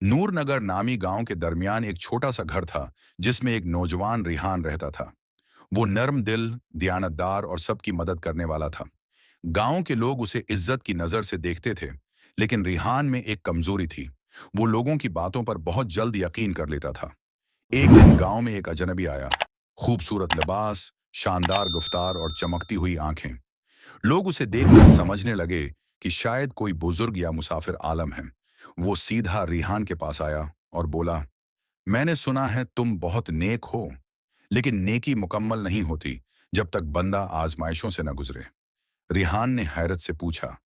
नूर नगर नामी गांव के दरमियान एक छोटा सा घर था जिसमें एक नौजवान रिहान रहता था। वो नर्म दिल, दयानतदार और सबकी मदद करने वाला था। गांव के लोग उसे इज्जत की नजर से देखते थे, लेकिन रिहान में एक कमजोरी थी। वो लोगों की बातों पर बहुत जल्द यकीन कर लेता था। एक दिन गांव में एक अजनबी आया। खूबसूरत लिबास, शानदार गुफ्तार और चमकती हुई आंखें। लोग उसे देखकर समझने लगे कि शायद कोई बुजुर्ग या मुसाफिर आलम है। वो सीधा रिहान के पास आया और बोला, मैंने सुना है तुम बहुत नेक हो, लेकिन नेकी मुकम्मल नहीं होती जब तक बंदा आजमाइशों से न गुजरे। रिहान ने हैरत से पूछा,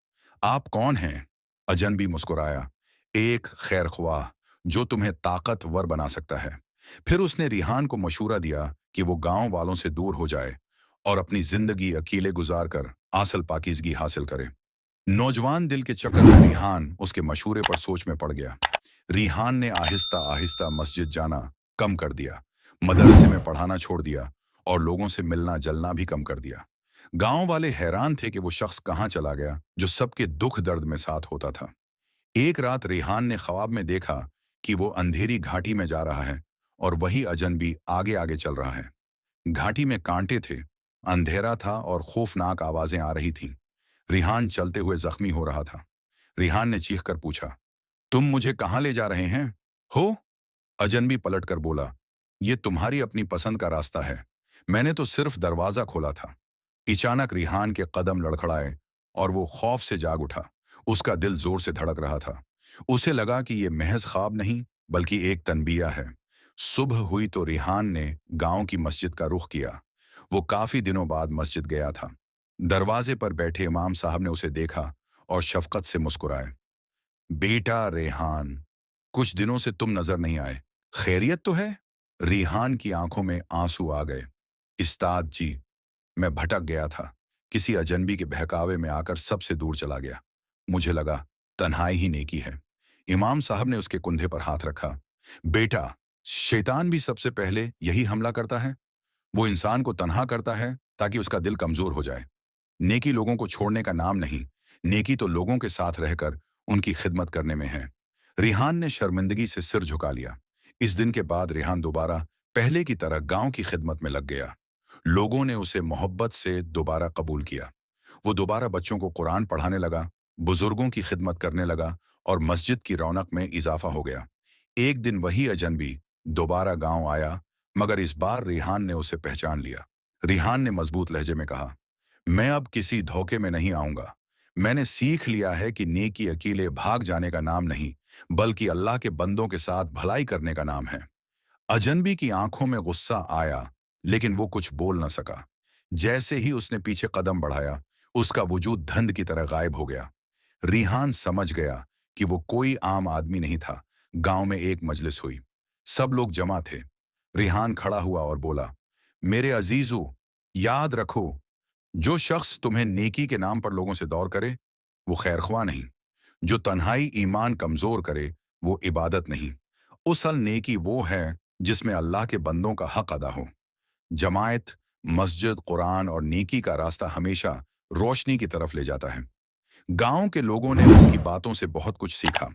आप कौन हैं? अजनबी मुस्कुराया, एक खैर ख्वाह जो तुम्हें ताकतवर बना सकता है। फिर उसने रिहान को मशूरा दिया कि वो गांव वालों से दूर हो जाए और अपनी जिंदगी अकेले गुजार कर असल पाकीज़गी हासिल करे। नौजवान दिल के चक्कर में रिहान उसके मशूरे पर सोच में पड़ गया। रिहान ने आहिस्ता आहिस्ता मस्जिद जाना कम कर दिया, मदरसे में पढ़ाना छोड़ दिया और लोगों से मिलना जलना भी कम कर दिया। गांव वाले हैरान थे कि वो शख्स कहाँ चला गया जो सबके दुख दर्द में साथ होता था। एक रात रिहान ने ख्वाब में देखा कि वो अंधेरी घाटी में जा रहा है और वही अजनबी आगे आगे चल रहा है। घाटी में कांटे थे, अंधेरा था और खौफनाक आवाजें आ रही थीं। रिहान चलते हुए जख्मी हो रहा था। रिहान ने चीख कर पूछा, तुम मुझे कहाँ ले जा रहे हैं? हो? अजनबी पलट कर बोला, ये तुम्हारी अपनी पसंद का रास्ता है, मैंने तो सिर्फ दरवाजा खोला था। अचानक रिहान के कदम लड़खड़ाए और वो खौफ से जाग उठा। उसका दिल जोर से धड़क रहा था। उसे लगा कि ये महज ख्वाब नहीं, बल्कि एक तनबीया है। सुबह हुई तो रिहान ने गांव की मस्जिद का रुख किया। वो काफी दिनों बाद मस्जिद गया था। दरवाजे पर बैठे इमाम साहब ने उसे देखा और शफकत से मुस्कुराए। बेटा रेहान, कुछ दिनों से तुम नजर नहीं आए, खैरियत तो है? रिहान की आंखों में आंसू आ गए। उस्ताद जी, मैं भटक गया था, किसी अजनबी के बहकावे में आकर सबसे दूर चला गया। मुझे लगा तन्हाई ही नेकी है। इमाम साहब ने उसके कंधे पर हाथ रखा। बेटा, शैतान भी सबसे पहले यही हमला करता है। वो इंसान को तन्हा करता है ताकि उसका दिल कमजोर हो जाए। नेकी लोगों को छोड़ने का नाम नहीं, नेकी तो लोगों के साथ रहकर उनकी खिदमत करने में है। रिहान ने शर्मिंदगी से सिर झुका लिया। इस दिन के बाद रिहान दोबारा पहले की तरह गांव की खिदमत में लग गया। लोगों ने उसे मोहब्बत से दोबारा कबूल किया। वो दोबारा बच्चों को कुरान पढ़ाने लगा, बुजुर्गों की खिदमत करने लगा और मस्जिद की रौनक में इजाफा हो गया। एक दिन वही अजनबी दोबारा गांव आया, मगर इस बार रिहान ने उसे पहचान लिया। रिहान ने मजबूत लहजे में कहा, मैं अब किसी धोखे में नहीं आऊंगा। मैंने सीख लिया है कि नेकी अकेले भाग जाने का नाम नहीं, बल्कि अल्लाह के बंदों के साथ भलाई करने का नाम है। अजनबी की आंखों में गुस्सा आया, लेकिन वो कुछ बोल न सका। जैसे ही उसने पीछे कदम बढ़ाया, उसका वजूद धंध की तरह गायब हो गया। रिहान समझ गया कि वो कोई आम आदमी नहीं था। गांव में एक मजलिस हुई, सब लोग जमा थे। रिहान खड़ा हुआ और बोला, मेरे अजीजों, याद रखो, जो शख्स तुम्हें नेकी के नाम पर लोगों से दौर करे, वो खैरख्वाह नहीं। जो तन्हाई ईमान कमजोर करे, वो इबादत नहीं। असल नेकी वो है जिसमें अल्लाह के बंदों का हक अदा हो। जमायत, मस्जिद, कुरान और नेकी का रास्ता हमेशा रोशनी की तरफ ले जाता है। गांव के लोगों ने उसकी बातों से बहुत कुछ सीखा।